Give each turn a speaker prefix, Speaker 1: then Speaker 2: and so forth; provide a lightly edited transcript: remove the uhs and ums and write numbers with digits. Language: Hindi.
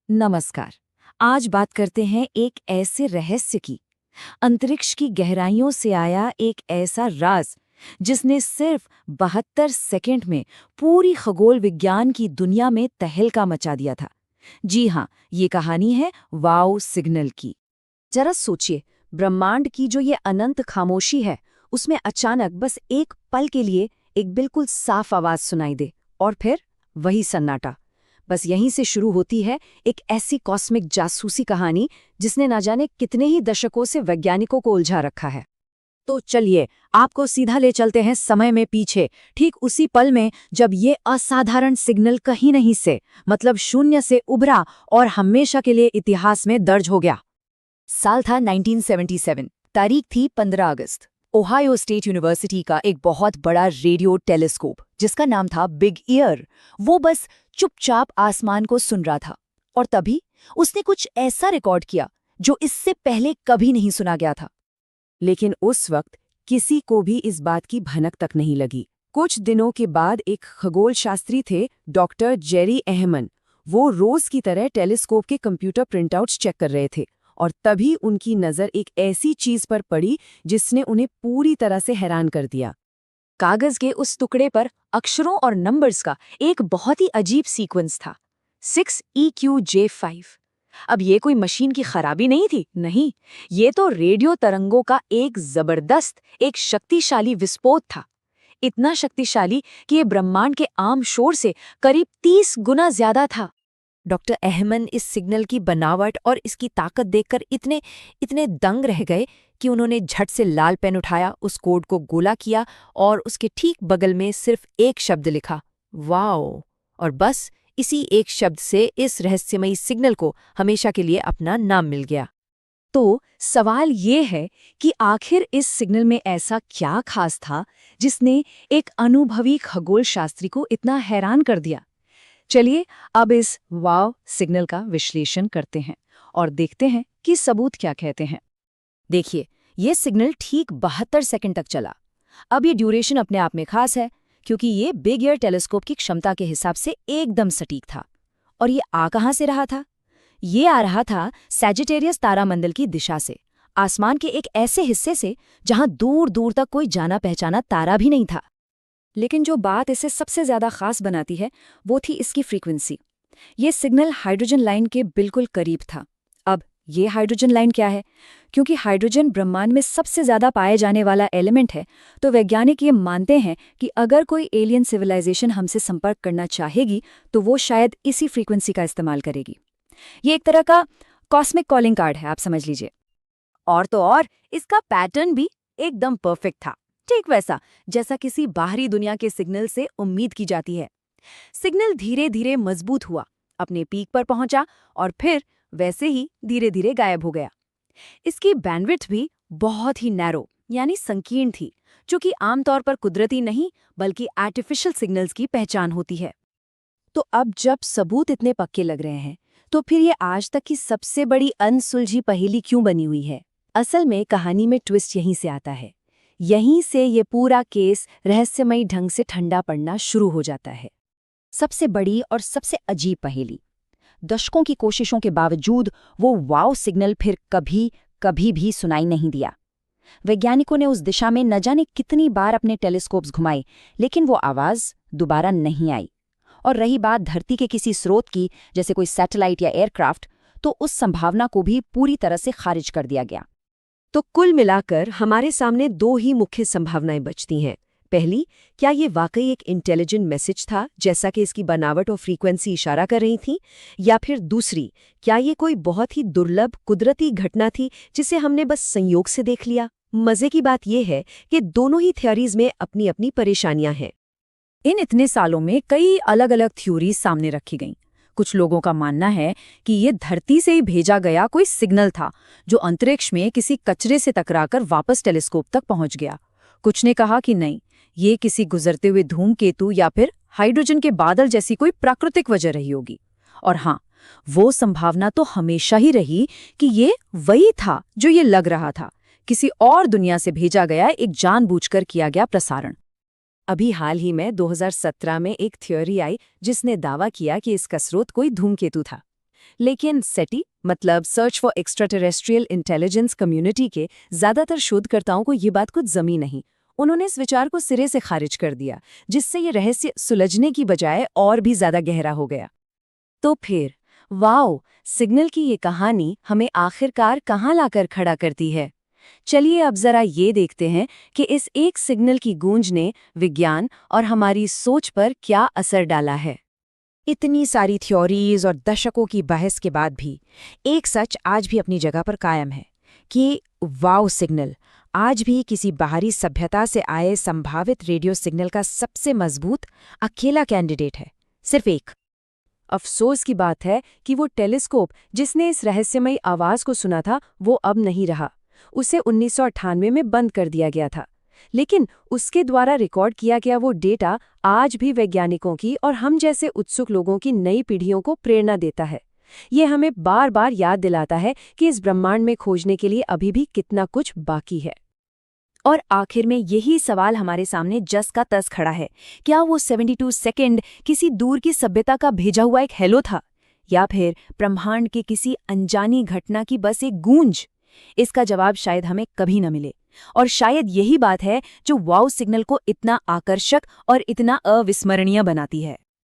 Speaker 1: नमस्कार। आज बात करते हैं एक ऐसे रहस्य की। अंतरिक्ष की गहराइयों से आया एक ऐसा राज जिसने सिर्फ 72 सेकंड में पूरी खगोल विज्ञान की दुनिया में तहलका मचा दिया था। जी हाँ, ये कहानी है वाओ सिग्नल की। जरा सोचिए, ब्रह्मांड की जो ये अनंत खामोशी है, उसमें अचानक बस एक पल के लिए एक बिल्कुल साफ आवाज सुनाई दे और फिर वही सन्नाटा। बस यहीं से शुरू होती है एक ऐसी कॉस्मिक जासूसी कहानी जिसने ना जाने कितने ही दशकों से वैज्ञानिकों को उलझा रखा है। तो चलिए, आपको सीधा ले चलते हैं समय में पीछे, ठीक उसी पल में जब ये असाधारण सिग्नल कहीं नहीं से, मतलब शून्य से उभरा और हमेशा के लिए इतिहास में दर्ज हो गया। साल था 1977, तारीख थी 15 अगस्त। ओहायो स्टेट यूनिवर्सिटी का एक बहुत बड़ा रेडियो टेलीस्कोप, जिसका नाम था बिग ईयर, वो बस चुपचाप आसमान को सुन रहा था। और तभी उसने कुछ ऐसा रिकॉर्ड किया जो इससे पहले कभी नहीं सुना गया था। लेकिन उस वक्त किसी को भी इस बात की भनक तक नहीं लगी। कुछ दिनों के बाद एक खगोल शास्त्री थे, डॉक्टर जेरी एहमन। वो रोज की तरह टेलीस्कोप के कंप्यूटर प्रिंटआउट्स चेक कर रहे थे और तभी उनकी नज़र एक ऐसी चीज पर पड़ी जिसने उन्हें पूरी तरह से हैरान कर दिया। कागज के उस टुकड़े पर अक्षरों और नंबर्स का एक बहुत ही अजीब सीक्वेंस था, 6EQJ5। अब ये कोई मशीन की खराबी नहीं थी, नहीं, ये तो रेडियो तरंगों का एक जबरदस्त, एक शक्तिशाली विस्फोट था। इतना शक्तिशाली कि ये ब्रह्मांड के आम शोर से करीब 30 गुना ज्यादा था। डॉक्टर अहमन इस सिग्नल की बनावट और इसकी ताकत देखकर इतने इतने दंग रह गए कि उन्होंने झट से लाल पेन उठाया, उस कोड को गोला किया और उसके ठीक बगल में सिर्फ एक शब्द लिखा, वाओ। और बस इसी एक शब्द से इस रहस्यमयी सिग्नल को हमेशा के लिए अपना नाम मिल गया। तो सवाल ये है कि आखिर इस सिग्नल में ऐसा क्या खास था जिसने एक अनुभवी खगोल शास्त्री को इतना हैरान कर दिया। चलिए अब इस वाव सिग्नल का विश्लेषण करते हैं और देखते हैं कि सबूत क्या कहते हैं। देखिए, ये सिग्नल ठीक 72 सेकंड तक चला। अब ये ड्यूरेशन अपने आप में खास है क्योंकि ये बिग ईयर टेलीस्कोप की क्षमता के हिसाब से एकदम सटीक था। और ये आ कहाँ से रहा था? ये आ रहा था सैजिटेरियस तारामंडल की दिशा से, आसमान के एक ऐसे हिस्से से जहां दूर दूर तक कोई जाना पहचाना तारा भी नहीं था। लेकिन जो बात इसे सबसे ज्यादा खास बनाती है वो थी इसकी फ्रीक्वेंसी। ये सिग्नल हाइड्रोजन लाइन के बिल्कुल करीब था। अब ये हाइड्रोजन लाइन क्या है? क्योंकि हाइड्रोजन ब्रह्मांड में सबसे ज्यादा पाए जाने वाला एलिमेंट है, तो वैज्ञानिक ये मानते हैं कि अगर कोई एलियन सिविलाइजेशन हमसे संपर्क करना चाहेगी तो वो शायद इसी फ्रीक्वेंसी का इस्तेमाल करेगी। ये एक तरह का कॉस्मिक कॉलिंग कार्ड है, आप समझ लीजिए। और तो और इसका पैटर्न भी एकदम परफेक्ट था, ठीक वैसा जैसा किसी बाहरी दुनिया के सिग्नल से उम्मीद की जाती है। सिग्नल धीरे धीरे मजबूत हुआ, अपने पीक पर पहुंचा और फिर वैसे ही धीरे धीरे गायब हो गया। इसकी बैंडविड्थ भी बहुत ही नैरो यानी संकीर्ण थी, जो कि आमतौर पर कुदरती नहीं बल्कि आर्टिफिशियल सिग्नल्स की पहचान होती है। तो अब जब सबूत इतने पक्के लग रहे हैं, तो फिर ये आज तक की सबसे बड़ी अनसुलझी पहेली क्यों बनी हुई है? असल में कहानी में ट्विस्ट यहीं से आता है। यहीं से ये पूरा केस रहस्यमयी ढंग से ठंडा पड़ना शुरू हो जाता है। सबसे बड़ी और सबसे अजीब पहेली, दशकों की कोशिशों के बावजूद वो वाव सिग्नल फिर कभी कभी भी सुनाई नहीं दिया। वैज्ञानिकों ने उस दिशा में न जाने कितनी बार अपने टेलीस्कोप्स घुमाए, लेकिन वो आवाज दोबारा नहीं आई। और रही बात धरती के किसी स्रोत की, जैसे कोई सैटेलाइट या एयरक्राफ्ट, तो उस संभावना को भी पूरी तरह से खारिज कर दिया गया। तो कुल मिलाकर हमारे सामने दो ही मुख्य संभावनाएं बचती हैं। पहली, क्या ये वाकई एक इंटेलिजेंट मैसेज था जैसा कि इसकी बनावट और फ्रीक्वेंसी इशारा कर रही थी, या फिर दूसरी, क्या ये कोई बहुत ही दुर्लभ कुदरती घटना थी जिसे हमने बस संयोग से देख लिया। मजे की बात यह है कि दोनों ही थ्योरीज में अपनी अपनी परेशानियां हैं। इन इतने सालों में कई अलग अलग थ्योरीज सामने रखी गईं। कुछ लोगों का मानना है कि ये धरती से ही भेजा गया कोई सिग्नल था जो अंतरिक्ष में किसी कचरे से टकराकर वापस टेलीस्कोप तक पहुंच गया। कुछ ने कहा कि नहीं, ये किसी गुजरते हुए धूमकेतु या फिर हाइड्रोजन के बादल जैसी कोई प्राकृतिक वजह रही होगी। और हाँ, वो संभावना तो हमेशा ही रही कि ये वही था जो ये लग रहा था, किसी और दुनिया से भेजा गया एक जानबूझकर किया गया प्रसारण। अभी हाल ही में 2017 में एक थ्योरी आई जिसने दावा किया कि इसका स्रोत कोई धूमकेतु था। लेकिन सेटी मतलब search for extra terrestrial intelligence community के ज्यादातर शोधकर्ताओं को ये बात कुछ जमी नहीं। उन्होंने इस विचार को सिरे से खारिज कर दिया, जिससे ये रहस्य सुलझने की बजाय और भी ज्यादा गहरा हो गया। तो फिर वाओ सिग्नल की ये कहानी हमें आखिरकार कहाँ लाकर खड़ा करती है? चलिए अब जरा ये देखते हैं कि इस एक सिग्नल की गूंज ने विज्ञान और हमारी सोच पर क्या असर डाला है।
Speaker 2: इतनी सारी थ्योरीज और दशकों की बहस के बाद भी एक सच आज भी अपनी जगह पर कायम है कि वाओ सिग्नल आज भी किसी बाहरी सभ्यता से आए संभावित रेडियो सिग्नल का सबसे मजबूत अकेला कैंडिडेट है, सिर्फ एक।
Speaker 1: अफसोस की बात है कि वो टेलीस्कोप जिसने इस रहस्यमयी आवाज को सुना था वो अब नहीं रहा। उसे 1998 में बंद कर दिया गया था, लेकिन उसके द्वारा रिकॉर्ड किया गया वो डेटा आज भी वैज्ञानिकों की और हम जैसे उत्सुक लोगों की नई पीढ़ियों को प्रेरणा देता है। ये हमें बार बार याद दिलाता है कि इस ब्रह्मांड में खोजने के लिए अभी भी कितना कुछ बाकी है।
Speaker 2: और आखिर में यही सवाल हमारे सामने जस का तस खड़ा है, क्या वो 72 सेकंड किसी दूर की सभ्यता का भेजा हुआ एक हेलो था, या फिर ब्रह्मांड के किसी अनजानी घटना की बस एक गूंज? इसका जवाब शायद हमें कभी न मिले, और शायद यही बात है जो वाओ सिग्नल को इतना आकर्षक और इतना अविस्मरणीय बनाती है।